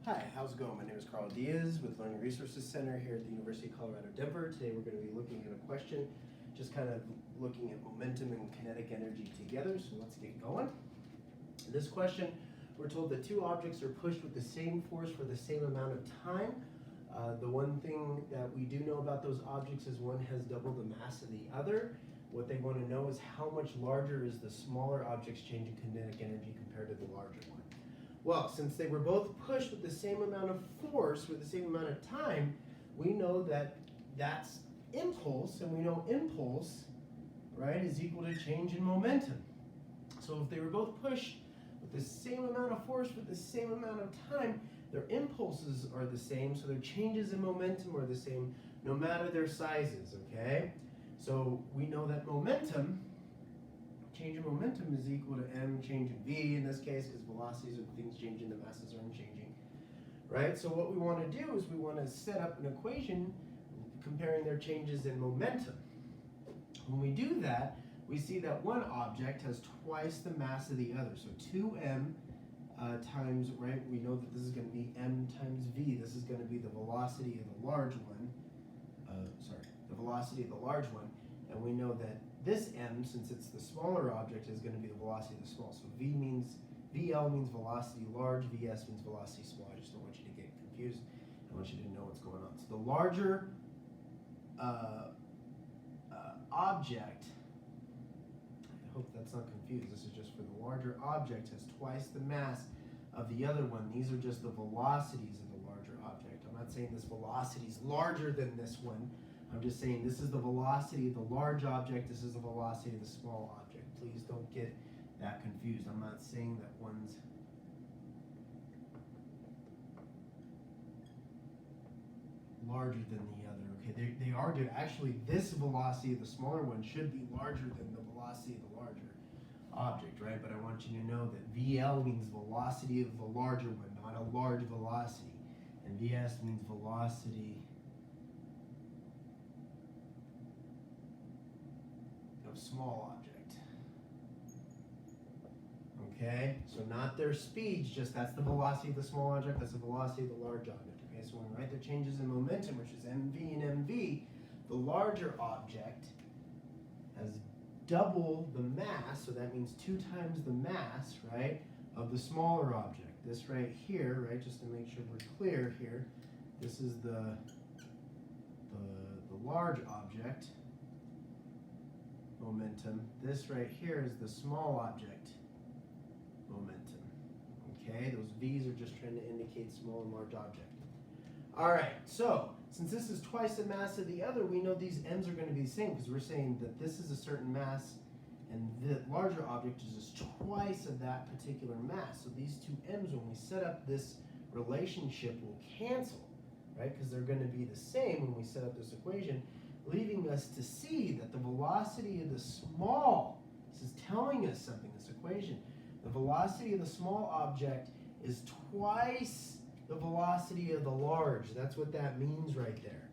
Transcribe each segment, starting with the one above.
Hi, how's it going? My name is Carl Diaz with Learning Resources Center here at the University of Colorado, Denver. Today we're going to be looking at a question, just kind of looking at momentum and kinetic energy together, so let's get going. In this question, we're told that two objects are pushed with the same force for the same amount of time. The one thing that we do know about those objects is one has double the mass of the other. What they want to know is how much larger is the smaller object's change in kinetic energy compared to the larger one. Well, since they were both pushed with the same amount of force with the same amount of time, we know that that's impulse, and we know impulse, right, is equal to change in momentum. So if they were both pushed with the same amount of force with the same amount of time, their impulses are the same, so their changes in momentum are the same no matter their sizes, okay? So we know that momentum, change in momentum is equal to m change in v in this case, because velocities are things changing, the masses are unchanging, right? So what we want to do is we want to set up an equation comparing their changes in momentum. When we do that, we see that one object has twice the mass of the other, so 2m times, right, we know that this is going to be m times v. This is going to be the velocity of the large one, the velocity of the large one, and we know that this m, since it's the smaller object, is going to be the velocity of the small. So VL means velocity large, VS means velocity small. I just don't want you to get confused. I want you to know what's going on. So the larger object, I hope that's not confused. This is just for the larger object has twice the mass of the other one. These are just the velocities of the larger object. I'm not saying this velocity is larger than this one. I'm just saying this is the velocity of the large object, this is the velocity of the small object. Please don't get that confused. I'm not saying that one's larger than the other. Okay, they are good. Actually, this velocity of the smaller one should be larger than the velocity of the larger object, right? But I want you to know that VL means velocity of the larger one, not a large velocity. And VS means velocity of small object. Okay, so not their speeds, just that's the velocity of the small object, that's the velocity of the large object. Okay, so when we write their changes in momentum, which is mv and mv, the larger object has double the mass, so that means 2 times the mass, right, of the smaller object. This right here, right, just to make sure we're clear here, this is the large object momentum. This right here is the small object momentum. Okay, those V's are just trying to indicate small and large object. All right, so since this is twice the mass of the other, we know these m's are going to be the same because we're saying that this is a certain mass and the larger object is just twice of that particular mass. So these two m's, when we set up this relationship, will cancel, right? Because they're going to be the same when we set up this equation, leaving us to see that the velocity of the small, this is telling us something, this equation, the velocity of the small object is twice the velocity of the large. That's what that means right there.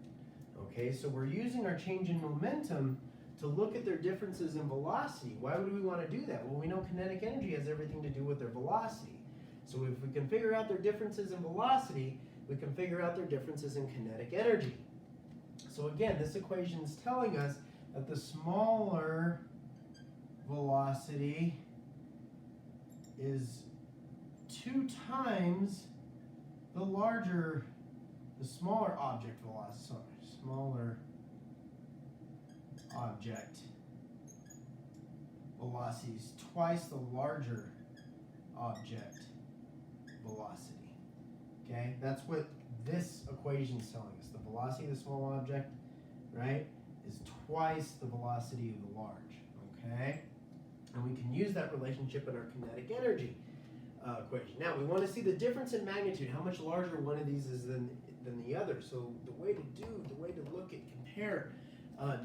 Okay, so we're using our change in momentum to look at their differences in velocity. Why would we want to do that? Well, we know kinetic energy has everything to do with their velocity. So if we can figure out their differences in velocity, we can figure out their differences in kinetic energy. So again, this equation is telling us that the smaller velocity is 2 times the smaller object velocity, smaller object velocity is twice the larger object velocity. Okay, that's what this equation is telling us. The velocity of the small object, right, is twice the velocity of the large. Okay, and we can use that relationship in our kinetic energy equation. Now we want to see the difference in magnitude, how much larger one of these is than the other. So the way to look at compare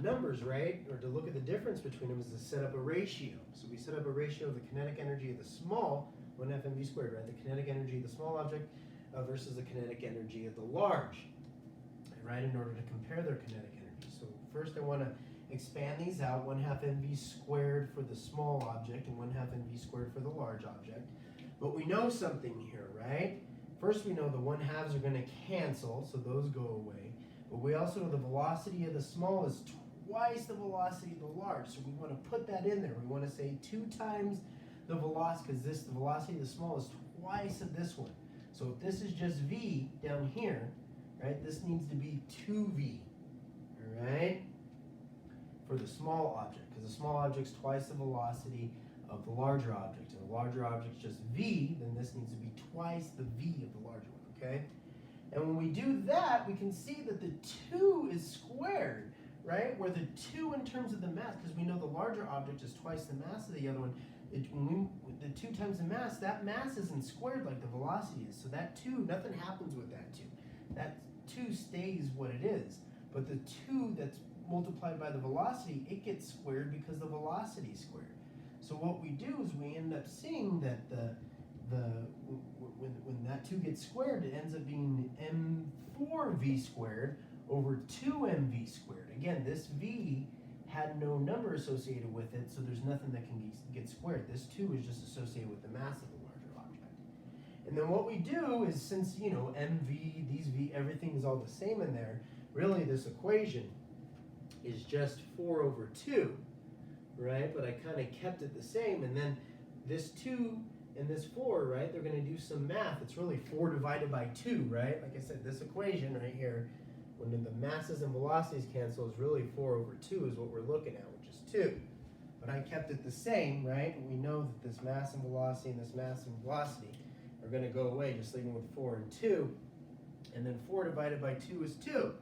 numbers, right, or to look at the difference between them is to set up a ratio. So we set up a ratio of the kinetic energy of the small, 1/2 mv squared, right, the kinetic energy of the small object versus the kinetic energy of the large, right, in order to compare their kinetic energy. So first I want to expand these out, 1/2 mv squared for the small object and 1/2 mv squared for the large object. But we know something here, right? First, we know the 1/2s are going to cancel, so those go away. But we also know the velocity of the small is twice the velocity of the large. So we want to put that in there. We want to say 2 times the velocity, because the velocity of the small is twice of this one. So if this is just v down here, right, this needs to be 2v, all right, for the small object, because the small object's twice the velocity of the larger object. And the larger object's just v, then this needs to be twice the v of the larger one, okay? And when we do that, we can see that the 2 is squared, right? Where the 2 in terms of the mass, because we know the larger object is twice the mass of the other one, the 2 times the mass, that mass isn't squared like the velocity is. So that 2, nothing happens with that 2. That 2 stays what it is. But the 2 that's multiplied by the velocity, it gets squared because the velocity is squared. So what we do is we end up seeing that when that 2 gets squared, it ends up being m4v squared over 2mv squared. Again, this v had no number associated with it, so there's nothing that can get squared. This 2 is just associated with the mass of the larger object. And then what we do is, since, you know, mv, these v, everything is all the same in there, really this equation is just 4 over 2, right? But I kind of kept it the same, and then this 2 and this 4, right, they're going to do some math. It's really 4 divided by 2, right? Like I said, this equation right here, when the masses and velocities cancel, is really 4 over 2 is what we're looking at, which is 2. But I kept it the same, right? We know that this mass and velocity and this mass and velocity are going to go away, just leaving with 4 and 2. And then 4 divided by 2 is 2.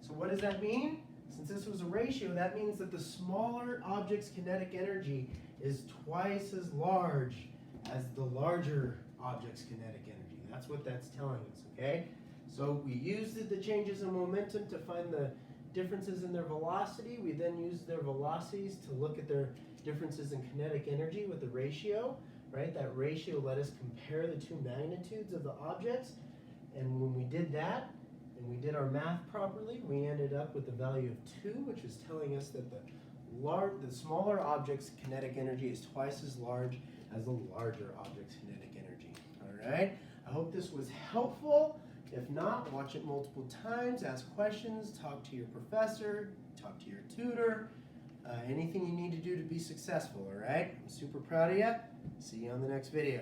So what does that mean? Since this was a ratio, that means that the smaller object's kinetic energy is twice as large as the larger object's kinetic energy. That's what that's telling us, okay? So we used the changes in momentum to find the differences in their velocity. We then used their velocities to look at their differences in kinetic energy with the ratio, right? That ratio let us compare the 2 magnitudes of the objects. And when we did that, and we did our math properly, we ended up with the value of 2, which is telling us that the smaller object's kinetic energy is twice as large as the larger object's kinetic energy. All right? I hope this was helpful. If not, watch it multiple times, ask questions, talk to your professor, talk to your tutor, anything you need to do to be successful, all right? I'm super proud of you. See you on the next video.